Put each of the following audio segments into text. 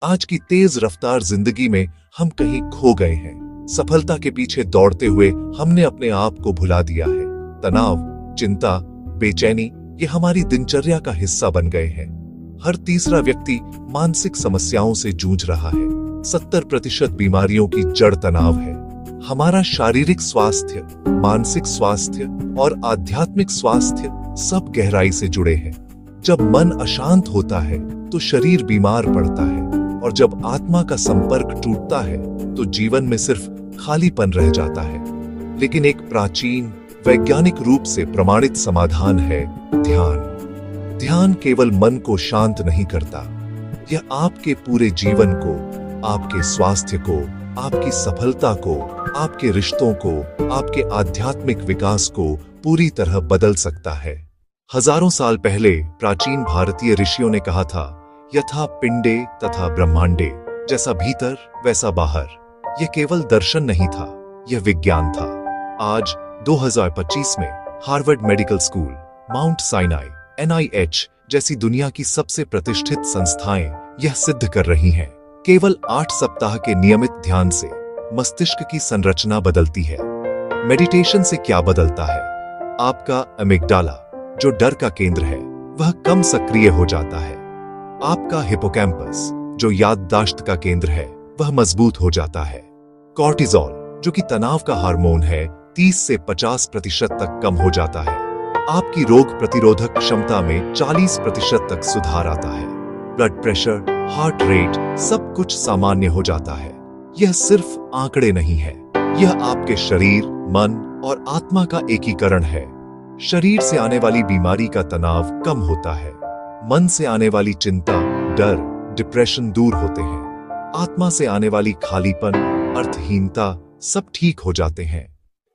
आज की तेज रफ्तार जिंदगी में हम कहीं खो गए हैं। सफलता के पीछे दौड़ते हुए हमने अपने आप को भुला दिया है। तनाव, चिंता, बेचैनी ये हमारी दिनचर्या का हिस्सा बन गए हैं। हर तीसरा व्यक्ति मानसिक समस्याओं से जूझ रहा है। 70% बीमारियों की जड़ तनाव है। हमारा शारीरिक स्वास्थ्य, मानसिक स्वास्थ्य और आध्यात्मिक स्वास्थ्य सब गहराई से जुड़े हैं। जब मन अशांत होता है तो शरीर बीमार पड़ता है, और जब आत्मा का संपर्क टूटता है तो जीवन में सिर्फ खालीपन रह जाता है। लेकिन एक प्राचीन वैज्ञानिक रूप से प्रमाणित समाधान है ध्यान। ध्यान केवल मन को शांत नहीं करता, यह आपके पूरे जीवन को, आपके स्वास्थ्य को, आपकी सफलता को, आपके रिश्तों को, आपके आध्यात्मिक विकास को पूरी तरह बदल सकता है। हजारों साल पहले प्राचीन भारतीय ऋषियों ने कहा था, यथा पिंडे तथा ब्रह्मांडे, जैसा भीतर वैसा बाहर। यह केवल दर्शन नहीं था, यह विज्ञान था। आज 2025 में Harvard medical school, mount Sinai, NIH जैसी दुनिया की सबसे प्रतिष्ठित संस्थाएं यह सिद्ध कर रही हैं। केवल 8 सप्ताह के नियमित ध्यान से मस्तिष्क की संरचना बदलती है। मेडिटेशन से क्या बदलता है? आपका अमिग्डाला, जो डर का केंद्र है, वह कम सक्रिय हो जाता है। आपका हिपोकैम्पस, जो याददाश्त का केंद्र है, वह मजबूत हो जाता है। कॉर्टिसोल, जो कि तनाव का हार्मोन है, 30 से 50% तक कम हो जाता है। आपकी रोग प्रतिरोधक क्षमता में 40% तक सुधार आता है। ब्लड प्रेशर, हार्ट रेट, सब कुछ सामान्य हो जाता है। यह सिर्फ आंकड़े नहीं है, यह आपके शरीर, मन और आत्मा का एकीकरण है। शरीर से आने वाली बीमारी का तनाव कम होता है। मन से आने वाली चिंता, डर, डिप्रेशन दूर होते हैं। आत्मा से आने वाली खालीपन, अर्थहीनता सब ठीक हो जाते हैं।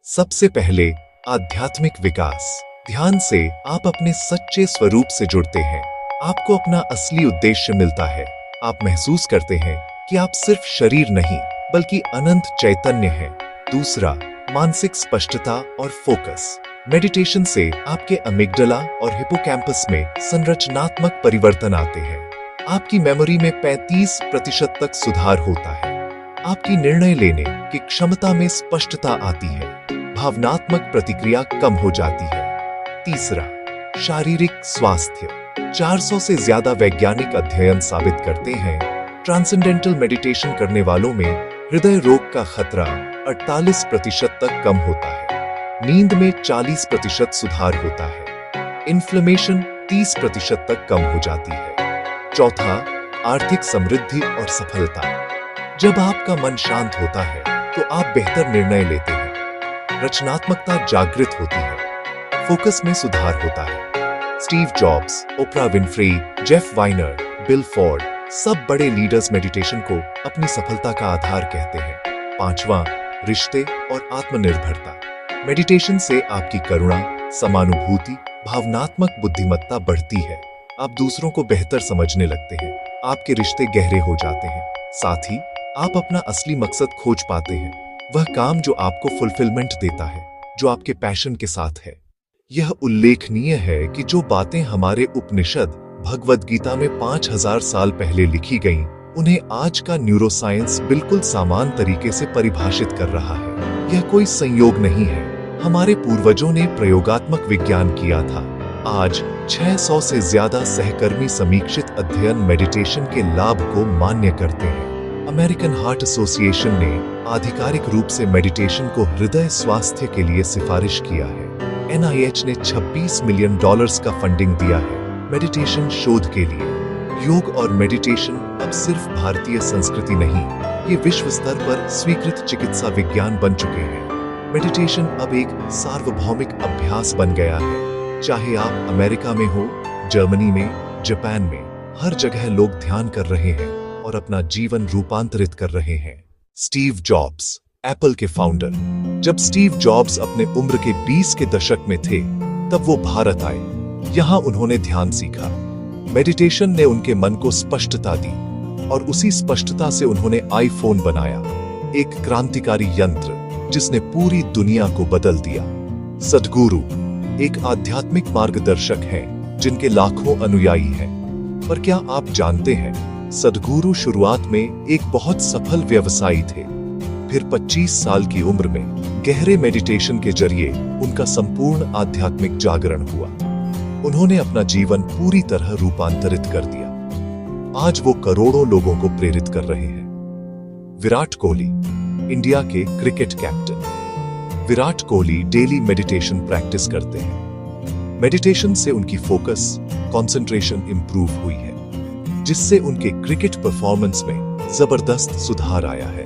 सबसे पहले आध्यात्मिक विकास। ध्यान से आप अपने सच्चे स्वरूप से जुड़ते हैं। आपको अपना असली उद्देश्य मिलता है। आप महसूस करते हैं कि आप सिर्फ शरीर नहीं, बल्कि अनंत चैतन्य हैं। दूसरा, मानसिक स्पष्टता और फोकस। मेडिटेशन से आपके अमिग्डाला और हिपोकैम्पस में संरचनात्मक परिवर्तन आते हैं। आपकी मेमोरी में 35% तक सुधार होता है। आपकी निर्णय लेने की क्षमता में स्पष्टता आती है। भावनात्मक प्रतिक्रिया कम हो जाती है। तीसरा, शारीरिक स्वास्थ्य। 400 से ज्यादा वैज्ञानिक अध्ययन साबित करते हैं, ट्रांसेंडेंटल मेडिटेशन करने वालों में हृदय रोग का खतरा 48% तक कम होता है। नींद में 40% सुधार होता है। इन्फ्लेमेशन 30% तक कम हो जाती है। चौथा, आर्थिक समृद्धि और सफलता। जब आपका मन शांत होता है तो आप बेहतर निर्णय लेते हैं। रचनात्मकता जागृत होती है। फोकस में सुधार होता है। स्टीव जॉब्स, ओप्रा विनफ्री, जेफ वाइनर, बिल फोर्ड, सब बड़े लीडर्स मेडिटेशन को अपनी सफलता का आधार कहते हैं। पांचवा, रिश्ते और आत्मनिर्भरता। मेडिटेशन से आपकी करुणा, समानुभूति, भावनात्मक बुद्धिमत्ता बढ़ती है। आप दूसरों को बेहतर समझने लगते हैं। आपके रिश्ते गहरे हो जाते हैं। साथ ही आप अपना असली मकसद खोज पाते हैं, वह काम जो आपको फुलफिलमेंट देता है, जो आपके पैशन के साथ है। यह उल्लेखनीय है कि जो बातें हमारे उपनिषद, भगवद गीता में 5000 साल पहले लिखी गईं, उन्हें आज का न्यूरोसाइंस बिल्कुल समान तरीके से परिभाषित कर रहा है। यह कोई संयोग नहीं है, हमारे पूर्वजों ने प्रयोगात्मक विज्ञान किया था। आज 600 से ज्यादा सहकर्मी समीक्षित अध्ययन मेडिटेशन के लाभ को मान्य करते हैं। अमेरिकन हार्ट एसोसिएशन ने आधिकारिक रूप से मेडिटेशन को हृदय स्वास्थ्य के लिए सिफारिश किया है। NIH ने $26 मिलियन का फंडिंग दिया है मेडिटेशन शोध के लिए। योग और मेडिटेशन अब सिर्फ भारतीय संस्कृति नहीं, ये विश्व स्तर पर स्वीकृत चिकित्सा विज्ञान बन चुके हैं। मेडिटेशन अब एक सार्वभौमिक अभ्यास बन गया है। चाहे आप अमेरिका में हो, जर्मनी में, जापान में, हर जगह लोग ध्यान कर रहे हैं और अपना जीवन रूपांतरित कर रहे हैं। स्टीव जॉब्स, एप्पल के फाउंडर। जब स्टीव जॉब्स अपने उम्र के 20 के दशक में थे, तब वो भारत आए। यहाँ उन्होंने ध्यान सीखा। मेडिटेशन ने उनके मन को स्पष्टता दी, और उसी स्पष्टता से उन्होंने आईफोन बनाया, एक क्रांतिकारी यंत्र जिसने पूरी दुनिया को बदल दिया। सद्गुरु एक आध्यात्मिक मार्गदर्शक हैं जिनके लाखों अनुयायी हैं। पर क्या आप जानते हैं सद्गुरु शुरुआत में एक बहुत सफल व्यवसायी थे। फिर 25 साल की उम्र में गहरे मेडिटेशन के जरिए उनका संपूर्ण आध्यात्मिक जागरण हुआ। उन्होंने अपना जीवन पूरी तरह रूपांतरित कर दिया। आज वो करोड़ों लोगों को प्रेरित कर रहे हैं। विराट कोहली, इंडिया के cricket captain. Virat Kohli daily meditation practice करते हैं। मेडिटेशन से उनकी फोकस, कंसंट्रेशन इंप्रूव हुई है, जिससे उनके क्रिकेट परफॉर्मेंस में जबरदस्त सुधार आया है।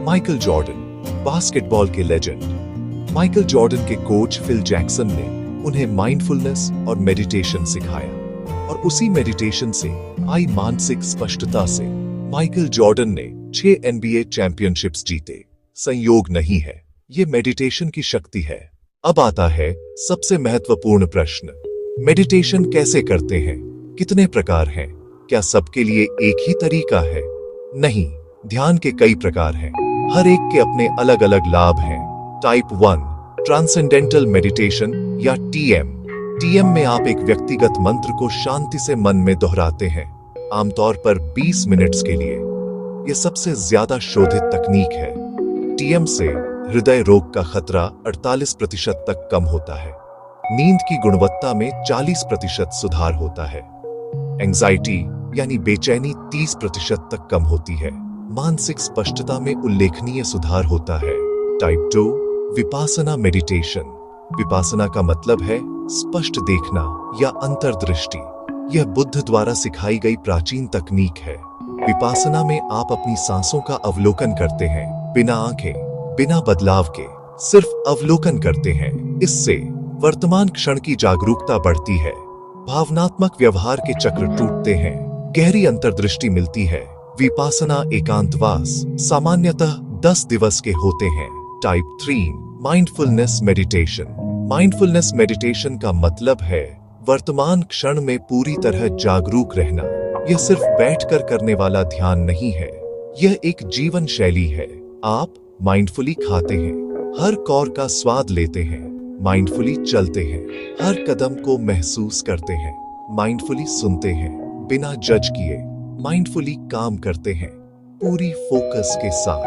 माइकल जॉर्डन, बास्केटबॉल के लेजेंड। माइकल जॉर्डन के कोच फिल जैक्सन ने उन्हें माइंडफुलनेस और मेडिटेशन सिखाया, और उसी मेडिटेशन से आई मानसिक स्पष्टता से माइकल जॉर्डन ने 6 NBA चैंपियनशिप्स जीते। संयोग नहीं है, ये मेडिटेशन की शक्ति है। अब आता है सबसे महत्वपूर्ण प्रश्न, मेडिटेशन कैसे करते हैं? कितने प्रकार हैं? क्या सबके लिए एक ही तरीका है? नहीं, ध्यान के कई प्रकार हैं। हर एक के अपने अलग अलग लाभ हैं। टाइप 1 ट्रांसेंडेंटल मेडिटेशन या TM। TM में आप एक व्यक्तिगत मंत्र को शांति से मन में दोहराते हैं, आमतौर पर 20 मिनट्स के लिए। यह सबसे ज्यादा शोधित तकनीक है। TM से हृदय रोग का खतरा 48% तक कम होता है। नींद की गुणवत्ता में 40% सुधार होता है। एंजाइटी यानी बेचैनी 30% तक कम होती है। मानसिक स्पष्टता में उल्लेखनीय सुधार होता है। Type 2 Vipassana meditation. विपासना का मतलब है स्पष्ट देखना या अंतर्दृष्टि। यह बुद्ध द्वारा सिखाई गई प्राचीन तकनीक है। विपासना में आप अपनी सांसों का अवलोकन करते हैं, बिना आंखें, बिना बदलाव के, सिर्फ अवलोकन करते हैं। इससे वर्तमान क्षण की जागरूकता बढ़ती है, भावनात्मक व्यवहार के चक्र टूटते हैं, गहरी अंतर्दृष्टि मिलती है। विपासना एकांतवास सामान्यतः 10 दिवस के होते हैं। Type 3 mindfulness meditation. Mindfulness meditation का मतलब है वर्तमान क्षण में पूरी तरह जागरूक रहना। यह सिर्फ बैठकर करने वाला ध्यान नहीं है, यह एक जीवन शैली है। आप माइंडफुली खाते हैं, हर कौर का स्वाद लेते हैं, माइंडफुली चलते हैं, हर कदम को महसूस करते हैं, माइंडफुली सुनते हैं, बिना जज किए, माइंडफुली काम करते हैं, पूरी फोकस के साथ।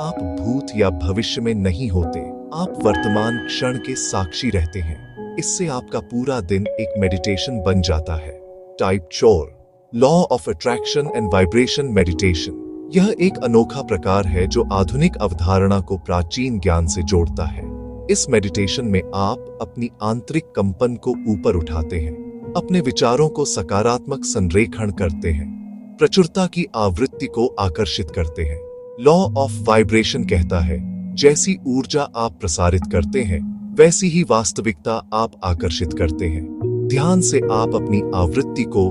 आप भूत या भविष्य में नहीं होते, आप वर्तमान क्षण के साक्षी रहते हैं। इससे आपका पूरा दिन एक मेडिटेशन बन जाता है। Type 4 law of attraction and vibration meditation. यह एक अनोखा प्रकार है जो आधुनिक अवधारणा को प्राचीन ज्ञान से जोड़ता है। इस मेडिटेशन में आप अपनी आंतरिक कंपन को ऊपर उठाते हैं, अपने विचारों को सकारात्मक संरेखण करते हैं, प्रचुरता की आवृत्ति को आकर्षित करते हैं। लॉ ऑफ वाइब्रेशन कहता है, जैसी ऊर्जा आप प्रसारित करते हैं, वैसी ही वास्तविकता आप आकर्षित करते हैं। ध्यान से आप अपनी आवृत्ति को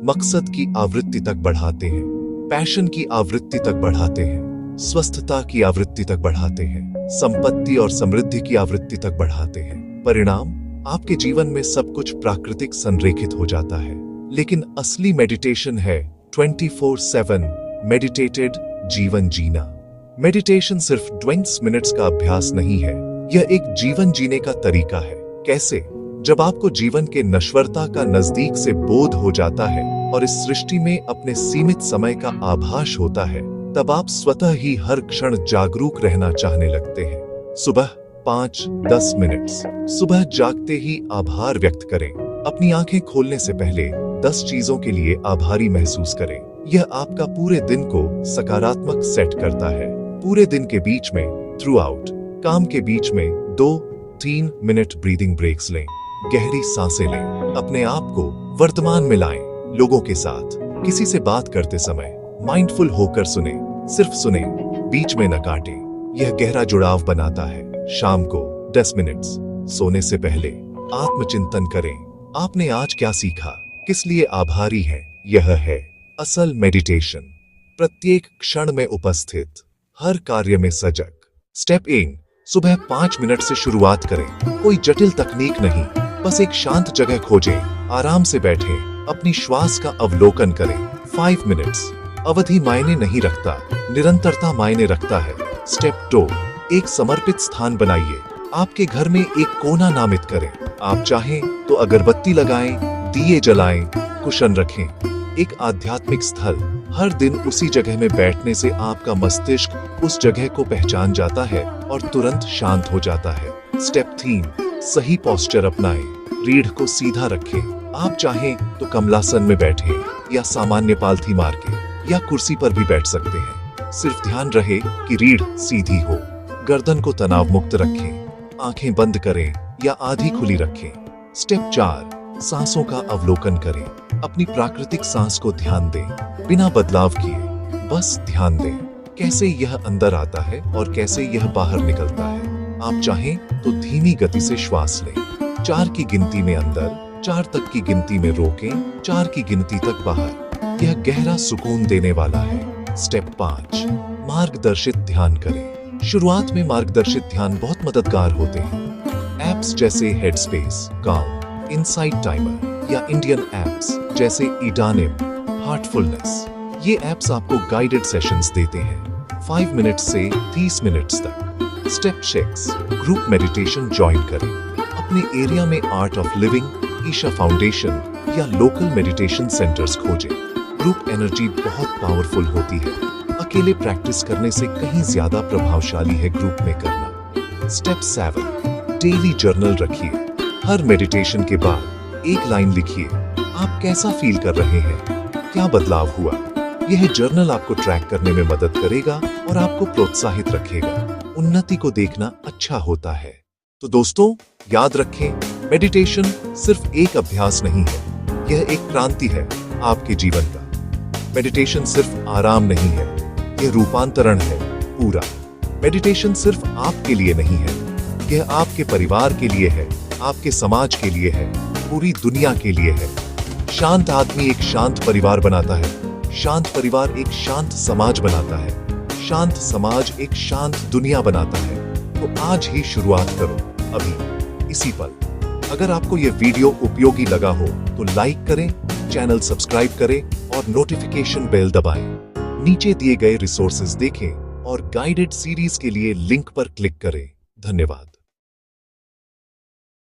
मकसद की आवृत्ति तक बढ़ाते हैं, पैशन की आवृत्ति तक बढ़ाते हैं, स्वस्थता की आवृत्ति तक बढ़ाते हैं, संपत्ति और समृद्धि की आवृत्ति तक बढ़ाते हैं। परिणाम, आपके जीवन में सब कुछ प्राकृतिक संरेखित हो जाता है। लेकिन असली मेडिटेशन है 24/7 मेडिटेटेड जीवन जीना। मेडिटेशन सिर्फ 20 मिनट्स का अभ्यास नहीं है, यह एक जीवन जीने का तरीका है। कैसे? जब आपको जीवन के नश्वरता का नजदीक से बोध हो जाता है और इस सृष्टि में अपने सीमित समय का आभास होता है, तब आप स्वतः ही हर क्षण जागरूक रहना चाहने लगते हैं। सुबह 5-10 मिनट्स। सुबह जागते ही आभार व्यक्त करें। अपनी आंखें खोलने से पहले 10 चीजों के लिए आभारी महसूस करें। यह आपका पूरे दिन को सकारात्मक सेट करता है। पूरे दिन के बीच में, थ्रू आउट, काम के बीच में 2-3 मिनट ब्रीदिंग ब्रेक्स लें, गहरी सांसें लें, अपने आप को वर्तमान में लाएं। लोगों के साथ, किसी से बात करते समय माइंडफुल होकर सुने, सिर्फ सुने, बीच में न काटें। यह गहरा जुड़ाव बनाता है। शाम को 10 मिनट्स सोने से पहले आत्मचिंतन करें। आपने आज क्या सीखा, किस लिए आभारी हैं? यह है असल मेडिटेशन। प्रत्येक क्षण में उपस्थित, हर कार्य में सजग। स्टेप 1 सुबह 5 मिनट से शुरुआत करें। कोई जटिल तकनीक नहीं, बस एक शांत जगह खोजें, आराम से बैठें, अपनी श्वास का अवलोकन करें। 5 मिनट्स अवधि मायने नहीं रखता, निरंतरता मायने रखता है। स्टेप 2 एक समर्पित स्थान बनाइए। आपके घर में एक कोना नामित करें। आप चाहें तो अगरबत्ती लगाएं, दिए जलाएं, कुशन रखें। एक आध्यात्मिक स्थल। हर दिन उसी जगह में बैठने से आपका मस्तिष्क उस जगह को पहचान जाता है और तुरंत शांत हो जाता है। स्टेप 3, सही पोस्चर अपनाएं। रीढ़ को सीधा रखें। आप चाहें तो कमलासन में बैठें या सामान्य पालथी मार के या कुर्सी पर भी बैठ सकते हैं। सिर्फ ध्यान रहे कि रीढ़ सीधी हो। गर्दन को तनाव मुक्त रखें। आंखें बंद करें या आधी खुली रखें। स्टेप 4, सांसों का अवलोकन करें। अपनी प्राकृतिक सांस को ध्यान दें, बिना बदलाव किए। बस ध्यान दें कैसे यह अंदर आता है और कैसे यह बाहर निकलता है। आप चाहें तो धीमी गति से श्वास लें। 4 की गिनती में अंदर, 4 तक की गिनती में रोकें, 4 की गिनती तक बाहर। यह गहरा सुकून देने वाला है। स्टेप 5, मार्गदर्शित ध्यान करें। शुरुआत में मार्गदर्शित ध्यान बहुत मददगार होते हैं। ऐप्स जैसे हेडस्पेस, काल्म, इनसाइट टाइमर या इंडियन ऐप्स जैसे इडानिम, हार्टफुलनेस, ये ऐप्स आपको गाइडेड सेशंस देते हैं 5 मिनट से 30 मिनट्स तक। स्टेप 6, ग्रुप मेडिटेशन ज्वाइन करें। अपने एरिया में art of living, Isha foundation या लोकल मेडिटेशन सेंटर्स खोजें। ग्रुप एनर्जी बहुत पावरफुल होती है। अकेले प्रैक्टिस करने से कहीं ज्यादा प्रभावशाली है ग्रुप में करना। स्टेप 7, डेली जर्नल रखिए। हर मेडिटेशन के बाद एक लाइन लिखिए, आप कैसा फील कर रहे हैं, क्या बदलाव हुआ। यह जर्नल आपको ट्रैक करने में मदद करेगा और आपको प्रोत्साहित रखेगा। उन्नति को देखना अच्छा होता है। तो दोस्तों, याद रखें, मेडिटेशन सिर्फ एक अभ्यास नहीं है, यह एक क्रांति है आपके जीवन का। मेडिटेशन सिर्फ आराम नहीं है, यह रूपांतरण है पूरा। मेडिटेशन सिर्फ आपके लिए नहीं है, यह आपके परिवार के लिए है, आपके समाज के लिए है, पूरी दुनिया के लिए है। शांत आदमी एक शांत परिवार बनाता है, शांत परिवार एक शांत समाज बनाता है, शांत समाज एक शांत दुनिया बनाता है। तो आज ही शुरुआत करो, अभी, इसी पल। अगर आपको यह वीडियो उपयोगी लगा हो तो लाइक करें, चैनल सब्सक्राइब करें और नोटिफिकेशन बेल दबाएं। नीचे दिए गए रिसोर्सेज देखें और गाइडेड सीरीज के लिए लिंक पर क्लिक करें। धन्यवाद।